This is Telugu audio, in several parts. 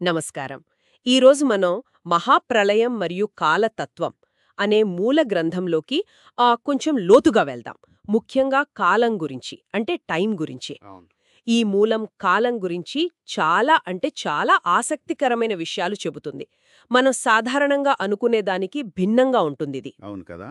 నమస్కారం. ఈరోజు మనం మహాప్రళయం మరియు కాలతత్వం అనే మూల గ్రంథంలోకి కొంచెం లోతుగా వెళ్దాం. ముఖ్యంగా కాలం గురించి, అంటే టైం గురించి. అవును. ఈ మూలం కాలం గురించి చాలా ఆసక్తికరమైన విషయాలు చెబుతుంది. మనం సాధారణంగా అనుకునేదానికి భిన్నంగా ఉంటుందిది. అవును కదా.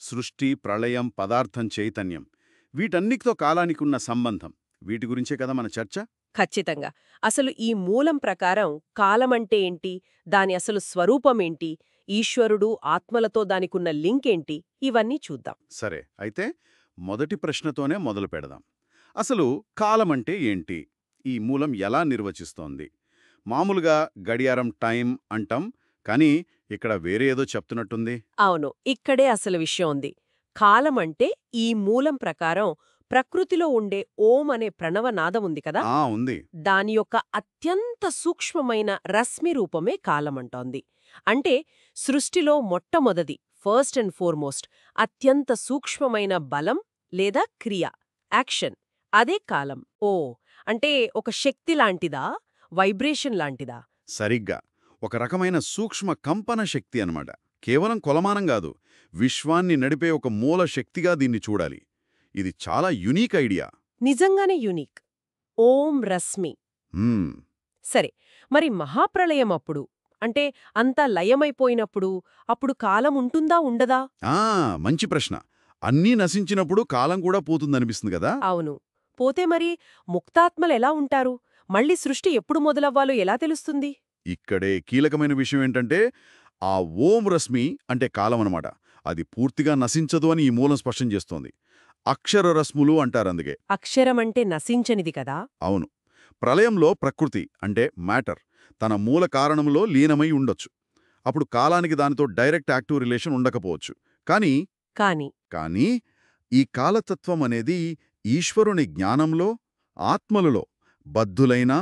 సృష్టి, ప్రళయం, పదార్థం, చైతన్యం వీటన్నిటితో కాలానికి ఉన్న సంబంధం, వీటి గురించే కదా మన చర్చ. ఖచ్చితంగా. అసలు ఈ మూలం ప్రకారం కాలమంటే ఏంటి? దాని అసలు స్వరూపమేంటి? ఈశ్వరుడు, ఆత్మలతో దానికున్న లింకేంటి? ఇవన్నీ చూద్దాం. సరే, అయితే మొదటి ప్రశ్నతోనే మొదలు పెడదాం. అసలు కాలమంటే ఏంటి? ఈ మూలం ఎలా నిర్వచిస్తోంది? మామూలుగా గడియారం టైం అంటాం, కానీ ఇక్కడ వేరే ఏదో చెప్తున్నట్టుంది. అవును, ఇక్కడే అసలు విషయం ఉంది. కాలమంటే ఈ మూలం ప్రకారం ప్రకృతిలో ఉండే ఓం అనే ప్రణవనాదం ఉంది కదా, ఉంది. దాని యొక్క అత్యంత సూక్ష్మమైన రశ్మి రూపమే కాలమంటోంది. అంటే సృష్టిలో మొట్టమొదటి, ఫస్ట్ అండ్ ఫోర్మోస్ట్, అత్యంత సూక్ష్మమైన బలం లేదా క్రియ, యాక్షన్, అదే కాలం. అంటే ఒక శక్తి లాంటిదా, వైబ్రేషన్ లాంటిదా? సరిగ్గా ఒక రకమైన సూక్ష్మ కంపన శక్తి అన్నమాట. కేవలం కొలమానం కాదు, విశ్వాన్ని నడిపే ఒక మూల శక్తిగా దీన్ని చూడాలి. ఇది చాలా యునీక్ ఐడియా. నిజంగానే యూనిక్. ఓం రశ్మి. హ్మ్, సరే, మరి మహాప్రళయం అప్పుడు, అంటే అంతా లయమైపోయినప్పుడు, అప్పుడు కాలం ఉంటుందా ఉండదా? మంచి ప్రశ్న. అన్నీ నశించినప్పుడు కాలం కూడా పోతుందనిపిస్తుంది కదా. అవును. పోతే మరి ముక్తాత్మలెలా ఉంటారు? మళ్ళీ సృష్టి ఎప్పుడు మొదలవ్వాలో ఎలా తెలుస్తుంది? ఇక్కడే కీలకమైన విషయం ఏంటంటే, ఆ ఓం రశ్మి అంటే కాలం అనమాట, అది పూర్తిగా నశించదు అని ఈ మూలం స్పష్టం చేస్తోంది. అక్షర రశ్ములు అంటారందుకే. అక్షరమంటే నశించనిది కదా? అవును. ప్రళయంలో ప్రకృతి అంటే మ్యాటర్ తన మూల కారణంలో లీనమై ఉండొచ్చు. అప్పుడు కాలానికి దానితో డైరెక్ట్ యాక్టివ్ రిలేషన్ ఉండకపోవచ్చు. కానీ కాని కానీ ఈ కాలతత్వం అనేది ఈశ్వరుని జ్ఞానంలో, ఆత్మలలో, బద్ధులైన,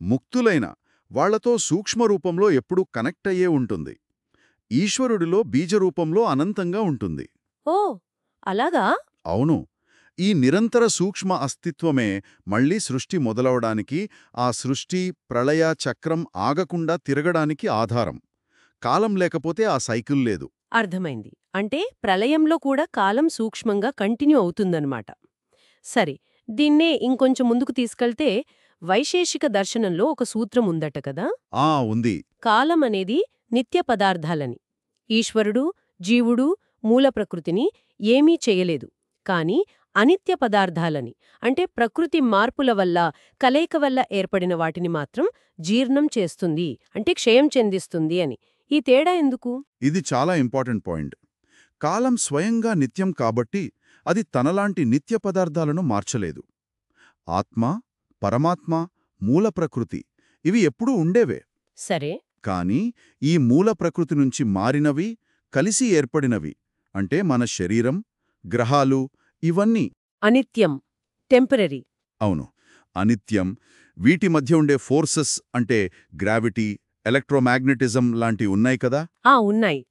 ముక్తులైన వాళ్లతో సూక్ష్మరూపంలో ఎప్పుడూ కనెక్ట్ అయ్యే ఉంటుంది. ఈశ్వరుడిలో బీజరూపంలో అనంతంగా ఉంటుంది. ఓ, అలాగా? అవును. ఈ నిరంతర సూక్ష్మ అస్తిత్వమే మళ్లీ సృష్టి మొదలవడానికి, ఆ సృష్టి ప్రళయ చక్రం ఆగకుండా తిరగడానికి ఆధారం. కాలం లేకపోతే ఆ సైకిల్ లేదు. అర్థమైంది. అంటే ప్రళయంలో కూడా కాలం సూక్ష్మంగా కంటిన్యూ అవుతుందన్నమాట. సరే, దీన్నే ఇంకొంచెం ముందుకు తీసుకెళ్తే వైశేషిక దర్శనంలో ఒక సూత్రం ఉందట కదా, ఉంది. కాలం అనేది నిత్య పదార్థాలని. ఈశ్వరుడు, జీవుడు, మూల ప్రకృతిని ఏమీ చేయలేదు. కాని అనిత్య పదార్థాలని, అంటే ప్రకృతి మార్పుల వల్ల, కలయిక వల్ల ఏర్పడిన వాటిని మాత్రం జీర్ణం చేస్తుంది, అంటే క్షయం చెందిస్తుంది అని. ఈ తేడా ఎందుకు? ఇది చాలా ఇంపార్టెంట్ పాయింట్. కాలం స్వయంగా నిత్యం కాబట్టి అది తనలాంటి నిత్య పదార్థాలను మార్చలేదు. ఆత్మ, పరమాత్మ, మూల ప్రకృతి ఇవి ఎప్పుడూ ఉండేవే. సరే. కానీ ఈ మూల ప్రకృతి నుంచి మారినవి, కలిసి ఏర్పడినవి, అంటే మన శరీరం, గ్రహాలు, ఇవన్నీ అనిత్యం, టెంపరరీ. అవును, అనిత్యం. వీటి మధ్య ఉండే ఫోర్సెస్ అంటే గ్రావిటీ, ఎలక్ట్రోమాగ్నెటిజం లాంటివి ఉన్నాయి కదా. ఉన్నాయి.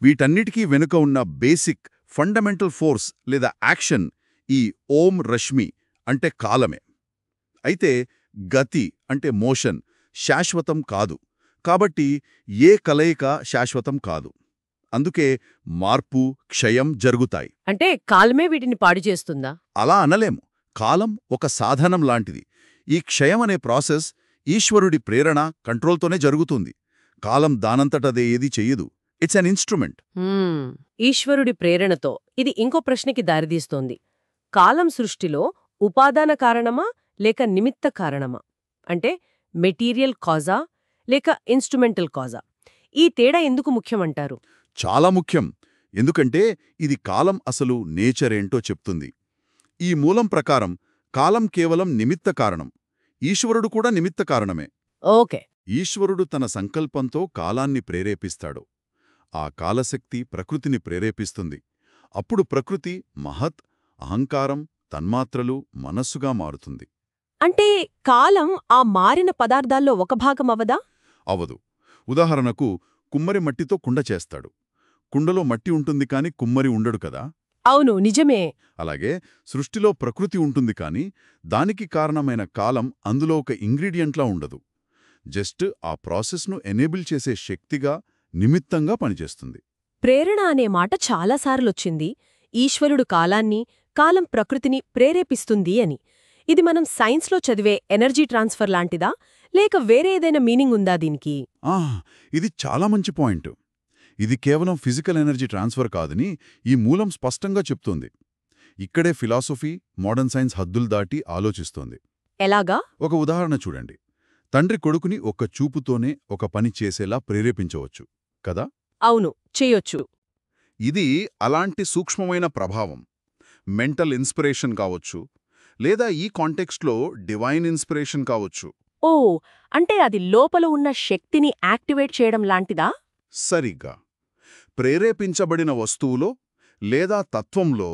వీటన్నిటికీ వెనుక ఉన్న బేసిక్ ఫండమెంటల్ ఫోర్స్ లేదా యాక్షన్ ఈ ఓం రశ్మి అంటే కాలమే. అయితే గతి అంటే మోషన్ శాశ్వతం కాదు. కాబట్టి ఏ కలయిక శాశ్వతం కాదు. అందుకే మార్పు, క్షయం జరుగుతాయి. అంటే కాలమే వీటిని పాడు చేస్తుందా? అలా అనలేము. కాలం ఒక సాధనం లాంటిది. ఈ క్షయం అనే ప్రాసెస్ ఈశ్వరుడి ప్రేరణ, కంట్రోల్తోనే జరుగుతుంది. కాలం దానంతటదే ఏదీ చెయ్యదు. It's an instrument. ఈశ్వరుడి ప్రేరణతో. ఇది ఇంకో ప్రశ్నకి దారితీస్తోంది. కాలం సృష్టిలో ఉపాదాన కారణమా లేక నిమిత్త కారణమా? అంటే మెటీరియల్ కాజా లేక ఇన్స్ట్రుమెంటల్ కాజా? ఈ తేడా ఎందుకు ముఖ్యమంటారు? చాలా ముఖ్యం. ఎందుకంటే ఇది కాలం అసలు నేచరేంటో చెప్తుంది. ఈ మూలం ప్రకారం కాలం కేవలం నిమిత్త కారణం. ఈశ్వరుడు కూడా నిమిత్త కారణమే. ఓకే. ఈశ్వరుడు తన సంకల్పంతో కాలాన్ని ప్రేరేపిస్తాడు. ఆ కాలశక్తి ప్రకృతిని ప్రేరేపిస్తుంది. అప్పుడు ప్రకృతి మహత్, అహంకారం, తన్మాత్రలు, మనస్సుగా మారుతుంది. అంటే కాలం ఆ మారిన పదార్థాల్లో ఒక భాగం అవదా? అవదు. ఉదాహరణకు కుమ్మరి మట్టితో కుండ చేస్తాడు. కుండలో మట్టి ఉంటుంది కాని కుమ్మరి ఉండడు కదా. అవును, నిజమే. అలాగే సృష్టిలో ప్రకృతి ఉంటుంది కాని దానికి కారణమైన కాలం అందులో ఒక ఇంగ్రీడియంట్లా ఉండదు. జస్ట్ ఆ ప్రాసెస్ను ఎనేబుల్ చేసే శక్తిగా, నిమిత్తంగా పనిచేస్తుంది. ప్రేరణ అనే మాట చాలాసార్లొచ్చింది. ఈశ్వరుడు కాలాన్ని, కాలం ప్రకృతిని ప్రేరేపిస్తుంది అని. ఇది మనం సైన్స్లో చదివే ఎనర్జీ ట్రాన్స్ఫర్ లాంటిదా, లేక వేరే ఏదైనా మీనింగ్ ఉందా దీనికి? ఇది చాలా మంచి పాయింట్. ఇది కేవలం ఫిజికల్ ఎనర్జీ ట్రాన్స్ఫర్ కాదని ఈ మూలం స్పష్టంగా చెప్తోంది. ఇక్కడే ఫిలాసఫీ, మోడర్న్ సైన్స్ హద్దులు దాటి ఆలోచిస్తోంది. ఎలాగా? ఒక ఉదాహరణ చూడండి. తండ్రి కొడుకుని ఒక్క చూపుతోనే ఒక పని చేసేలా ప్రేరేపించవచ్చు కదా? అవును, చెయ్యొచ్చు. ఇది అలాంటి సూక్ష్మమైన ప్రభావం. మెంటల్ ఇన్స్పిరేషన్ కావచ్చు, లేదా ఈ కాంటెక్స్ట్లో డివైన్ ఇన్స్పిరేషన్ కావచ్చు. ఓ, అంటే అది లోపల ఉన్న శక్తిని యాక్టివేట్ చేయడం లాంటిదా? సరిగ్గా. ప్రేరేపించబడిన వస్తువులో లేదా తత్వంలో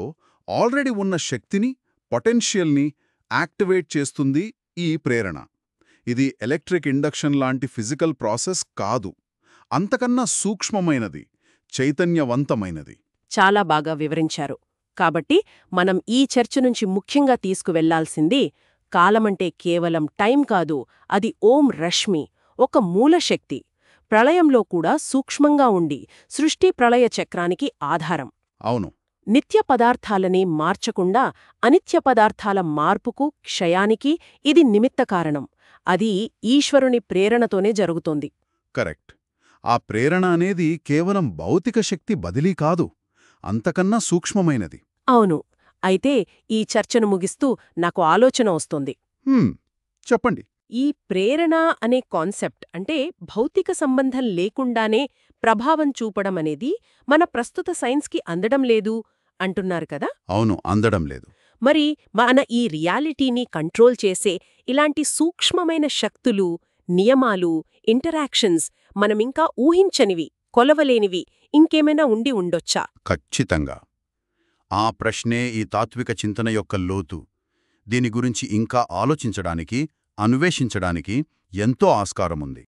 ఆల్రెడీ ఉన్న శక్తిని, పొటెన్షియల్ని యాక్టివేట్ చేస్తుంది ఈ ప్రేరణ. ఇది ఎలక్ట్రిక్ ఇండక్షన్ లాంటి ఫిజికల్ ప్రాసెస్ కాదు. అంతకన్నా సూక్ష్మమైనది, చైతన్యవంతమైనది. చాలా బాగా వివరించారు. కాబట్టి మనం ఈ చర్చ నుంచి ముఖ్యంగా తీసుకువెళ్లాల్సింది, కాలమంటే కేవలం టైం కాదు, అది ఓం రశ్మి, ఒక మూలశక్తి. ప్రళయంలో కూడా సూక్ష్మంగా ఉండి సృష్టి ప్రళయ చక్రానికి ఆధారం. అవును. నిత్య పదార్థాలని మార్చకుండా అనిత్య పదార్థాల మార్పుకు, క్షయానికి ఇది నిమిత్త కారణం. అది ఈశ్వరుని ప్రేరణతోనే జరుగుతోంది. కరెక్ట్. ఆ ప్రేరణ అనేది కేవలం భౌతిక శక్తి బదిలీ కాదు, అంతకన్నా సూక్ష్మమైనది. అవును. అయితే ఈ చర్చను ముగిస్తూ నాకు ఆలోచన వస్తోంది. చెప్పండి. ఈ ప్రేరణ అనే కాన్సెప్ట్, అంటే భౌతిక సంబంధం లేకుండానే ప్రభావం చూపడం అనేది మన ప్రస్తుత సైన్స్కి అందడం లేదు అంటున్నారు కదా? అవును, అందడం లేదు. మరి మన ఈ రియాలిటీని కంట్రోల్ చేసే ఇలాంటి సూక్ష్మమైన శక్తులు, నియమాలు, ఇంటరాక్షన్స్ మనమింకా ఊహించనివి, కొలవలేనివి ఇంకేమైనా ఉండి ఉండొచ్చా? ఖచ్చితంగా. ఆ ప్రశ్నే ఈ తాత్విక చింతన యొక్క లోతు. దీని గురించి ఇంకా ఆలోచించడానికి, అన్వేషించడానికి ఎంతో ఆస్కారముంది.